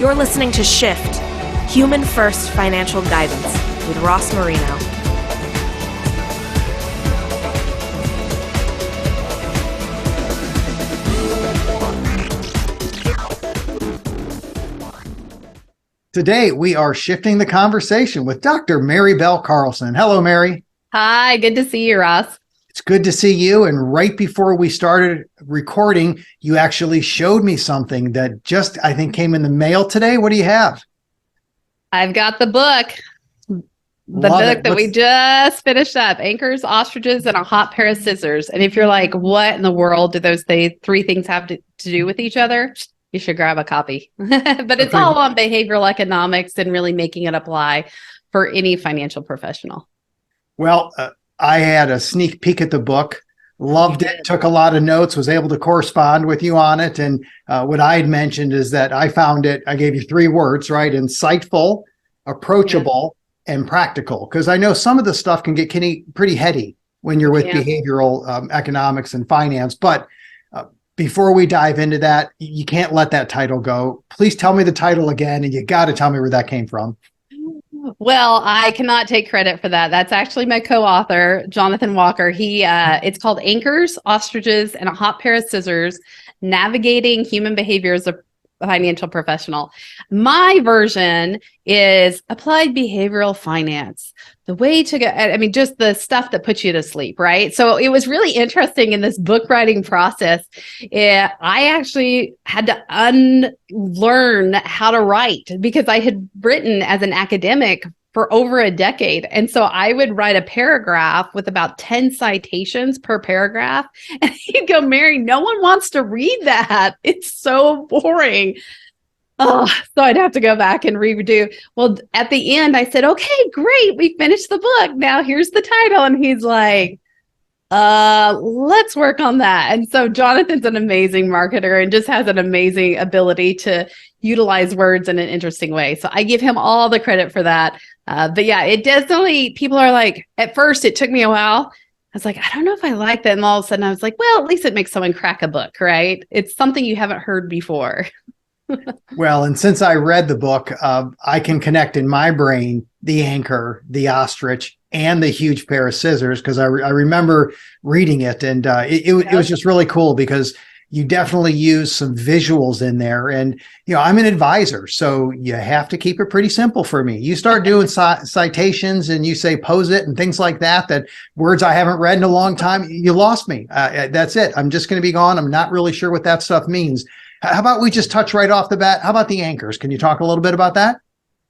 You're listening to Shift, Human First Financial Guidance with Ross Marino. Today, we are shifting the conversation with Dr. Mary Bell Carlson. Hello, Mary. Hi, good to see you, Ross. It's good to see you. And right before we started recording, you actually showed me something that just, I think, came in the mail today. What do you have? I've got the book. That we just finished up, Anchors, Ostriches, and a Hot Pair of Scissors. And if you're like, what in the world do those three things have to do with each other? You should grab a copy. But it's all on behavioral economics and really making it apply for any financial professional. Well, I had a sneak peek at the book, loved it, took a lot of notes, was able to correspond with you on it. And what I had mentioned is that I found it, I gave you three words, right? Insightful, approachable, and practical. Because I know some of the stuff can get pretty heady when you're with behavioral economics and finance. But before we dive into that, you can't let that title go. Please tell me the title again, and you got to tell me where that came from. Well, I cannot take credit for that. That's actually my co-author, Jonathan Walker. It's called Anchors, Ostriches, and a Hot Pair of Scissors, Navigating Human Behavior as a Financial Professional. My version is Applied Behavioral Finance. The way to get, just the stuff that puts you to sleep, right? So it was really interesting in this book writing process. I actually had to unlearn how to write because I had written as an academic for over a decade. And so I would write a paragraph with about 10 citations per paragraph. And you'd go, Mary, no one wants to read that. It's so boring. Oh, so I'd have to go back and redo. Well, at the end, I said, okay, great. We finished the book. Now here's the title. And he's like, let's work on that. And so Jonathan's an amazing marketer and just has an amazing ability to utilize words in an interesting way. So I give him all the credit for that. But yeah, it definitely, people are like, at first it took me a while. I was like, I don't know if I like that. And all of a sudden I was like, well, at least it makes someone crack a book, right? It's something you haven't heard before. Well, and since I read the book, I can connect in my brain the anchor, the ostrich, and the huge pair of scissors because I remember reading it, and it was just really cool because you definitely use some visuals in there. And I'm an advisor, so you have to keep it pretty simple for me. You start doing citations and you say pose it and things like that words I haven't read in a long time, you lost me. That's it. I'm just going to be gone. I'm not really sure what that stuff means. How about we just touch right off the bat? How about the anchors? Can you talk a little bit about that?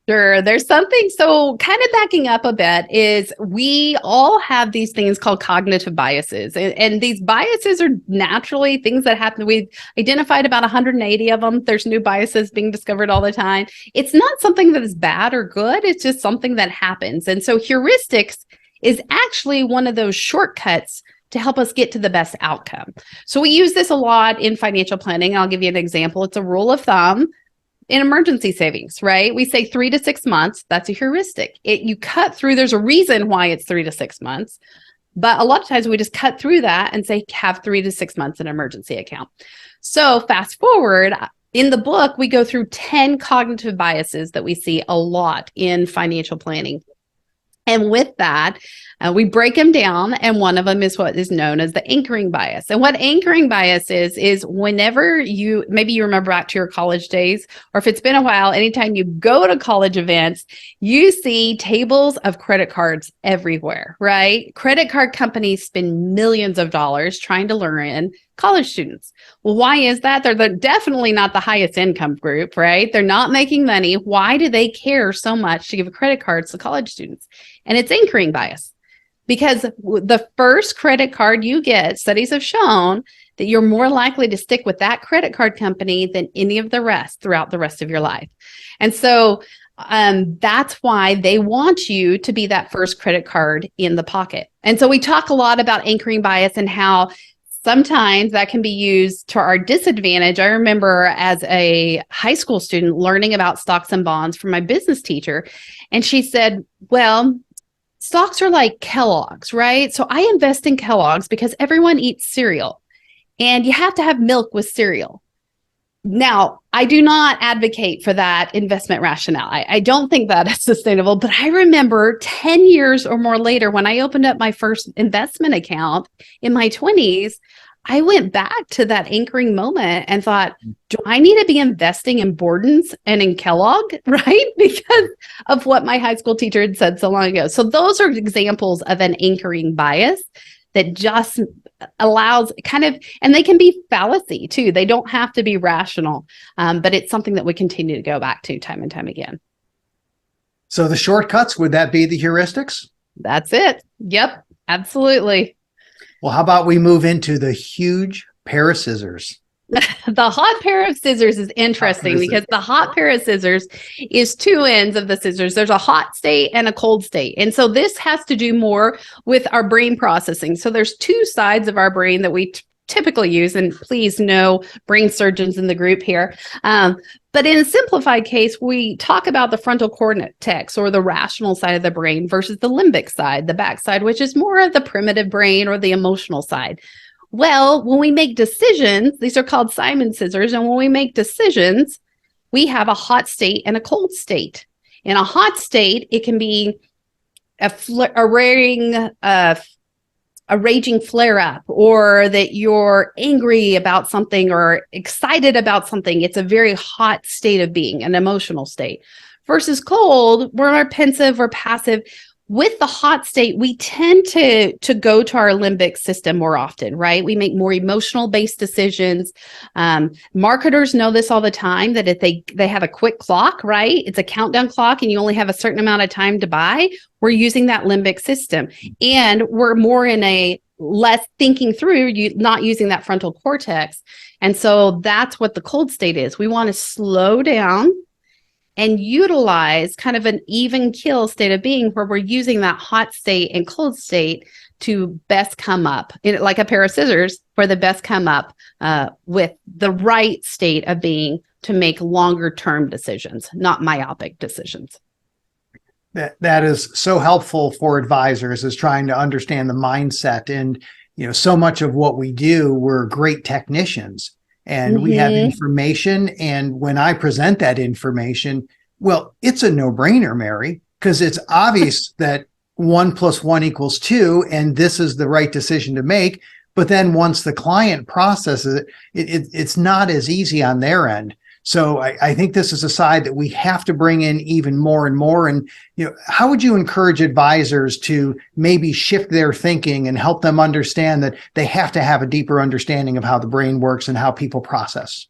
Sure. There's something. So kind of backing up a bit is we all have these things called cognitive biases. And these biases are naturally things that happen. We've identified about 180 of them. There's new biases being discovered all the time. It's not something that is bad or good. It's just something that happens. And so heuristics is actually one of those shortcuts to help us get to the best outcome. So we use this a lot in financial planning. I'll give you an example. It's a rule of thumb in emergency savings, right? We say 3 to 6 months. That's a heuristic. You cut through, there's a reason why it's 3 to 6 months. But a lot of times we just cut through that and say, have 3 to 6 months in an emergency account. So fast forward, in the book, we go through 10 cognitive biases that we see a lot in financial planning. And with that, we break them down, and one of them is what is known as the anchoring bias. And what anchoring bias is whenever maybe you remember back to your college days, or if it's been a while, anytime you go to college events, you see tables of credit cards everywhere, right? Credit card companies spend millions of dollars trying to lure in college students. Well, why is that? They're definitely not the highest income group, right? They're not making money. Why do they care so much to give credit cards to college students? And it's anchoring bias. Because the first credit card you get, studies have shown that you're more likely to stick with that credit card company than any of the rest throughout the rest of your life. And so that's why they want you to be that first credit card in the pocket. And so we talk a lot about anchoring bias and how sometimes that can be used to our disadvantage. I remember as a high school student learning about stocks and bonds from my business teacher. And she said, well, stocks are like Kellogg's, right? So I invest in Kellogg's because everyone eats cereal and you have to have milk with cereal. Now, I do not advocate for that investment rationale. I don't think that is sustainable, but I remember 10 years or more later, when I opened up my first investment account in my 20s, I went back to that anchoring moment and thought, do I need to be investing in Borden's and in Kellogg, right? Because of what my high school teacher had said so long ago. So those are examples of an anchoring bias that just allows and they can be fallacy too. They don't have to be rational, but it's something that we continue to go back to time and time again. So the shortcuts, would that be the heuristics? That's it. Yep, absolutely. Well, how about we move into the huge pair of scissors? The hot pair of scissors is interesting because the hot pair of scissors is two ends of the scissors. There's a hot state and a cold state. And so this has to do more with our brain processing. So there's two sides of our brain that we typically use, and please no brain surgeons in the group here. But in a simplified case, we talk about the frontal cortex or the rational side of the brain versus the limbic side, the back side, which is more of the primitive brain or the emotional side. Well, when we make decisions, these are called Simon scissors. And when we make decisions, we have a hot state and a cold state. In a hot state, it can be a raging flare up, or that you're angry about something or excited about something. It's a very hot state of being, an emotional state. Versus cold, we're pensive or passive. With the hot state, we tend to go to our limbic system more often, right? We make more emotional based decisions. Marketers know this all the time, that if they have a quick clock, right? It's a countdown clock and you only have a certain amount of time to buy. We're using that limbic system, and we're more in a less thinking through, not using that frontal cortex. And so that's what the cold state is. We want to slow down and utilize kind of an even kill state of being, where we're using that hot state and cold state to best come up, like a pair of scissors, for the best come up with the right state of being to make longer term decisions, not myopic decisions. That is so helpful for advisors, is trying to understand the mindset. And, so much of what we do, we're great technicians. And we have information. And when I present that information, well, it's a no-brainer, Mary, because it's obvious that 1 + 1 = 2, and this is the right decision to make. But then once the client processes it, it's not as easy on their end. So I think this is a side that we have to bring in even more and more. And, how would you encourage advisors to maybe shift their thinking and help them understand that they have to have a deeper understanding of how the brain works and how people process?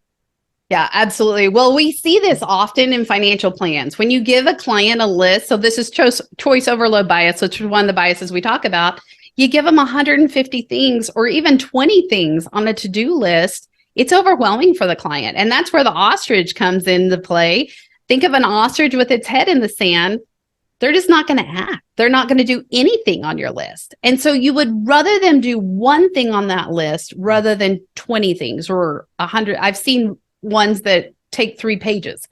Yeah, absolutely. Well, we see this often in financial plans. When you give a client a list, so this is choice overload bias, which is one of the biases we talk about. You give them 150 things or even 20 things on a to-do list. It's overwhelming for the client. And that's where the ostrich comes into play. Think of an ostrich with its head in the sand. They're just not going to act. They're not going to do anything on your list. And so you would rather them do one thing on that list rather than 20 things or 100. I've seen ones that take 3 pages.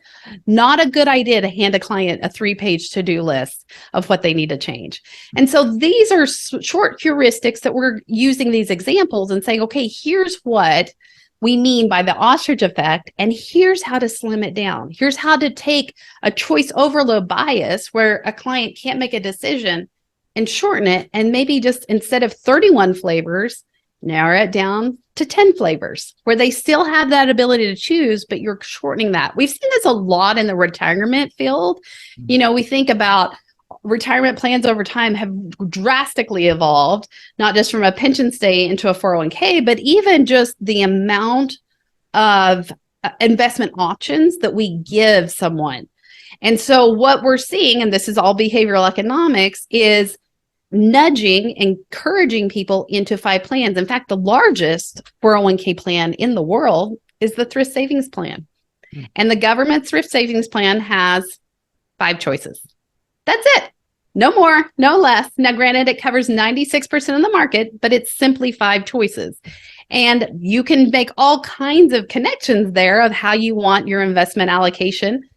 Not a good idea to hand a client a 3-page to-do list of what they need to change. And so these are short heuristics that we're using these examples and saying, okay, here's what we mean by the ostrich effect, and here's how to slim it down. Here's how to take a choice overload bias where a client can't make a decision and shorten it, and maybe just instead of 31 flavors, narrow it down to 10 flavors where they still have that ability to choose, but you're shortening that. We've seen this a lot in the retirement field. We think about retirement plans over time have drastically evolved, not just from a pension state into a 401k, but even just the amount of investment options that we give someone. And so what we're seeing, and this is all behavioral economics, is nudging, encouraging people into 5 plans. In fact, the largest 401k plan in the world is the thrift savings plan. And the government thrift savings plan has 5 choices. That's it. No more, no less. Now, granted, it covers 96% of the market, but it's simply 5 choices. And you can make all kinds of connections there of how you want your investment allocation,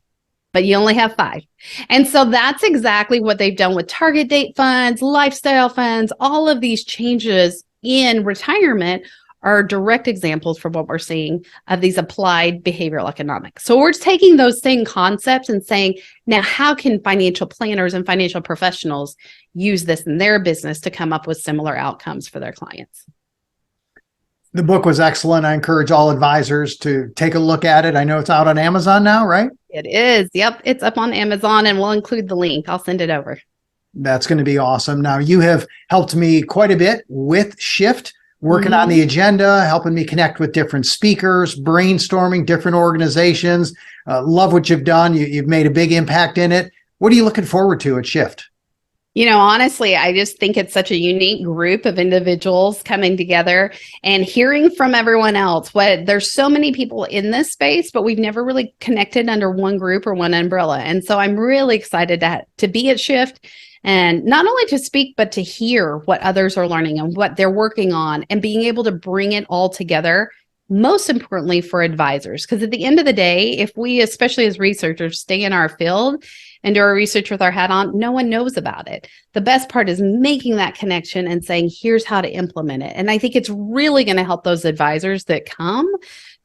but you only have 5. And so that's exactly what they've done with target date funds, lifestyle funds. All of these changes in retirement are direct examples from what we're seeing of these applied behavioral economics. So we're taking those same concepts and saying, now how can financial planners and financial professionals use this in their business to come up with similar outcomes for their clients? The book was excellent. I encourage all advisors to take a look at it. I know it's out on Amazon now, right? It is. Yep. It's up on Amazon, and we'll include the link. I'll send it over. That's going to be awesome. Now, you have helped me quite a bit with Shift, working on the agenda, helping me connect with different speakers, brainstorming different organizations. Love what you've done. You've made a big impact in it. What are you looking forward to at Shift? You know, honestly, I just think it's such a unique group of individuals coming together and hearing from everyone else. There's so many people in this space, but we've never really connected under one group or one umbrella. And so I'm really excited to be at Shift, and not only to speak, but to hear what others are learning and what they're working on, and being able to bring it all together, most importantly for advisors. Because at the end of the day, if we, especially as researchers, stay in our field and do our research with our hat on, no one knows about it. The best part is making that connection and saying, here's how to implement it. And I think it's really going to help those advisors that come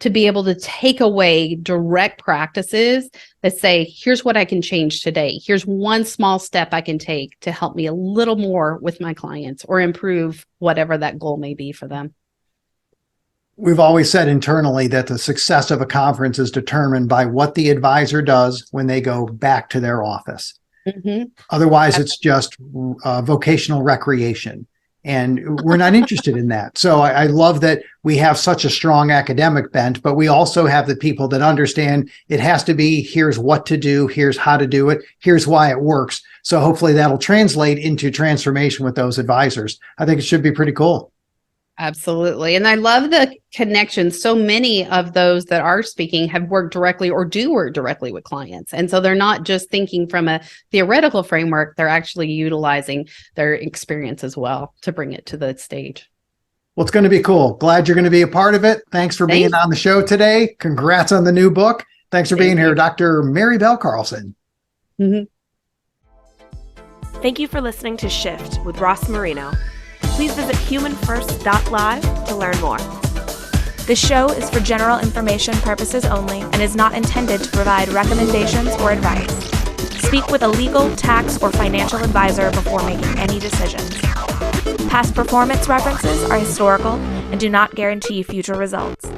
to be able to take away direct practices that say, here's what I can change today. Here's one small step I can take to help me a little more with my clients or improve whatever that goal may be for them. We've always said internally that the success of a conference is determined by what the advisor does when they go back to their office. Otherwise, it's just vocational recreation. And we're not interested in that. So I love that we have such a strong academic bent, but we also have the people that understand it has to be, here's what to do, here's how to do it, here's why it works. So hopefully that'll translate into transformation with those advisors. I think it should be pretty cool. Absolutely. And I love the connection. So many of those that are speaking have worked directly or do work directly with clients. And so they're not just thinking from a theoretical framework, they're actually utilizing their experience as well to bring it to the stage. Well, it's going to be cool. Glad you're going to be a part of it. Thanks for being on the show today. Congrats on the new book. Thanks for being here, Dr. Mary Bell Carlson. Thank you for listening to Shift with Ross Marino. Please visit humanfirst.live to learn more. This show is for general information purposes only and is not intended to provide recommendations or advice. Speak with a legal, tax, or financial advisor before making any decisions. Past performance references are historical and do not guarantee future results.